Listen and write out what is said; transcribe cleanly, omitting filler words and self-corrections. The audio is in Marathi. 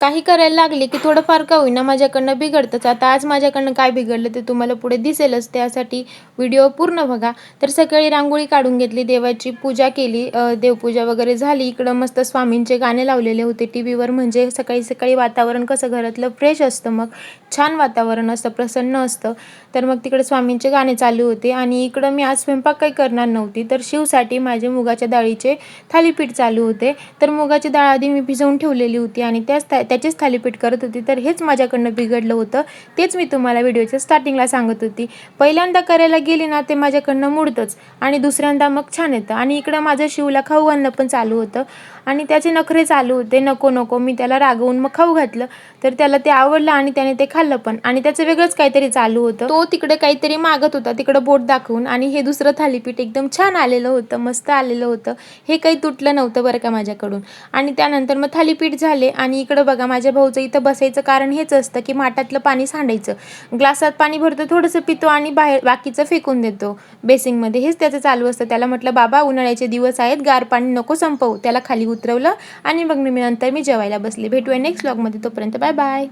काही करायला लागले की थोडंफार का होईना माझ्याकडनं बिघडतंच. आता आज माझ्याकडनं काय बिघडलं ते तुम्हाला पुढे दिसेलच, त्यासाठी व्हिडिओ पूर्ण बघा. तर सकाळी रांगोळी काढून घेतली, देवाची पूजा केली, देवपूजा वगैरे झाली. इकडं मस्त स्वामींचे गाणे लावलेले होते टीव्हीवर. म्हणजे सकाळी सकाळी वातावरण कसं घरातलं फ्रेश असतं, मग छान वातावरण असतं, प्रसन्न असतं. तर मग तिकडे स्वामींचे गाणे चालू होते आणि इकडं मी आज स्वयंपाक काही करणार नव्हती, तर शिवसाठी माझे मुगाच्या डाळीचे थालीपीठ चालू होते. तर मुगाची डाळ आधी मी भिजवून ठेवलेली होती आणि त्याचेच थालीपीठ करत होती. तर हेच माझ्याकडनं बिघडलं होतं, तेच मी तुम्हाला व्हिडिओच्या स्टार्टिंगला सांगत होती. पहिल्यांदा करायला गेली ना ते माझ्याकडनं मुडतंच आणि दुसऱ्यांदा मग छान येतं. आणि इकडं माझं शिवला खाऊ घालणं पण चालू होतं आणि त्याचे नखरे चालू होते, नको नको. मी त्याला रागवून मग खाऊ घातलं, तर त्याला ते आवडलं आणि त्याने ते खाल्लं पण. आणि त्याचं वेगळंच काहीतरी चालू होतं, तो तिकडे काहीतरी मागत होता तिकडं बोट दाखवून. आणि हे दुसरं थालीपीठ एकदम छान आलेलं होतं, मस्त आलेलं होतं, हे काही तुटलं नव्हतं बरं का माझ्याकडून. आणि त्यानंतर मग थालीपीठ झाले. आणि इकडं बघा माझ्या भाऊचं इथं बसायचं कारण हेच असतं की माठातलं पाणी सांडायचं, ग्लासात पाणी भरतो, थोडंसं पितो आणि बाहेर बाकीचं फेकून देतो बेसिंगमध्ये. हेच त्याचं चालू असतं. त्याला म्हटलं बाबा उन्हाळ्याचे दिवस आहेत, गार पाणी नको संपवू. त्याला खाली उतरवलं आणि मग नंतर मी जेवायला बसले. भेटूया नेक्स्ट व्लॉगमध्ये, तोपर्यंत बाय बाय.